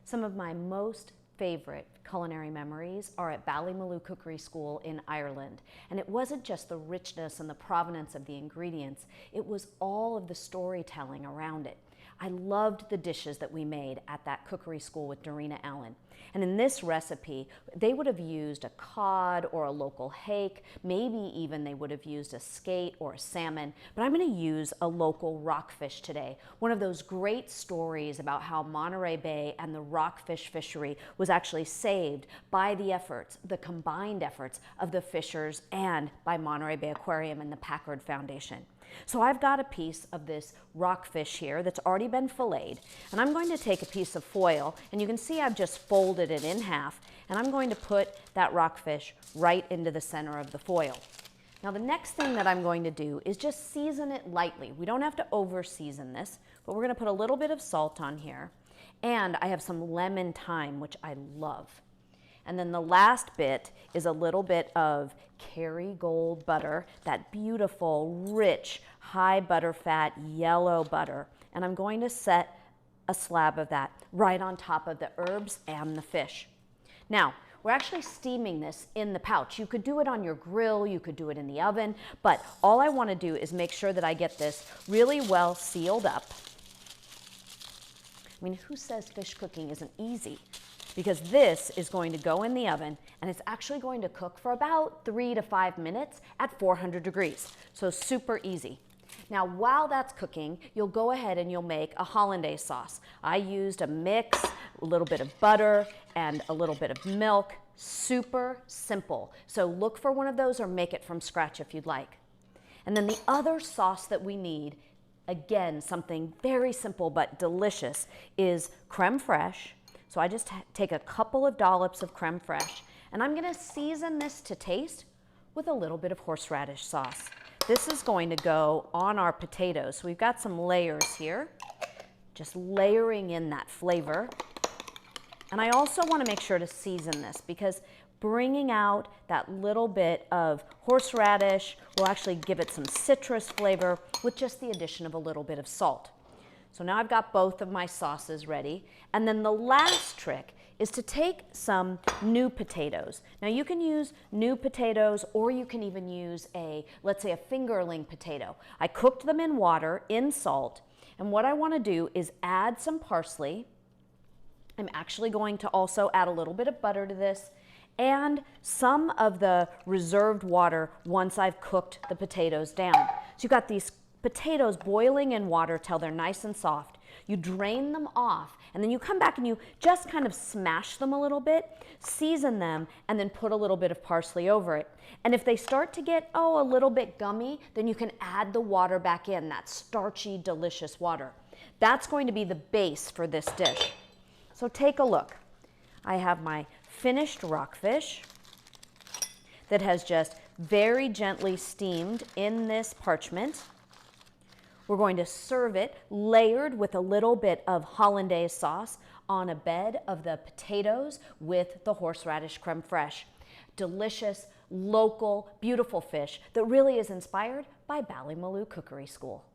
Some of my most favorite culinary memories are at Ballymaloe Cookery School in Ireland. And it wasn't just the richness and the provenance of the ingredients, it was all of the storytelling around it. I loved the dishes that we made at that cookery school with Dorina Allen. And in this recipe, they would have used a cod or a local hake, maybe even they would have used a skate or a salmon, but I'm going to use a local rockfish today. One of those great stories about how Monterey Bay and the rockfish fishery was actually saved by the efforts, the combined efforts of the fishers and by Monterey Bay Aquarium and the Packard Foundation. So I've got a piece of this rockfish here that's already been filleted, and I'm going to take a piece of foil, and you can see I've just folded it in half, and I'm going to put that rockfish right into the center of the foil. Now the next thing that I'm going to do is just season it lightly. We don't have to over season this, but we're going to put a little bit of salt on here, and I have some lemon thyme, which I love. And then the last bit is a little bit of Kerrygold butter, that beautiful, rich, high butterfat, yellow butter. And I'm going to set a slab of that right on top of the herbs and the fish. Now, we're actually steaming this in the pouch. You could do it on your grill, you could do it in the oven, but all I want to do is make sure that I get this really well sealed up. I mean, who says fish cooking isn't easy? Because this is going to go in the oven, and it's actually going to cook for about 3 to 5 minutes at 400 degrees. So super easy. Now, while that's cooking, you'll go ahead and you'll make a hollandaise sauce. I used a mix, a little bit of butter, and a little bit of milk. Super simple. So look for one of those or make it from scratch if you'd like. And then the other sauce that we need, again, something very simple but delicious, is creme fraiche. So I just take a couple of dollops of creme fraiche, and I'm going to season this to taste with a little bit of horseradish sauce. This is going to go on our potatoes. So we've got some layers here, just layering in that flavor. And I also want to make sure to season this because bringing out that little bit of horseradish will actually give it some citrus flavor with just the addition of a little bit of salt. So now I've got both of my sauces ready. And then the last trick is to take some new potatoes. Now you can use new potatoes or you can even use let's say a fingerling potato. I cooked them in water, in salt, and what I want to do is add some parsley. I'm actually going to also add a little bit of butter to this and some of the reserved water once I've cooked the potatoes down. So you've got these potatoes boiling in water till they're nice and soft. You drain them off, and then you come back and you just kind of smash them a little bit, season them, and then put a little bit of parsley over it. And if they start to get, a little bit gummy, then you can add the water back in, that starchy, delicious water. That's going to be the base for this dish. So take a look. I have my finished rockfish that has just very gently steamed in this parchment. We're going to serve it layered with a little bit of hollandaise sauce on a bed of the potatoes with the horseradish creme fraiche. Delicious, local, beautiful fish that really is inspired by Ballymaloe Cookery School.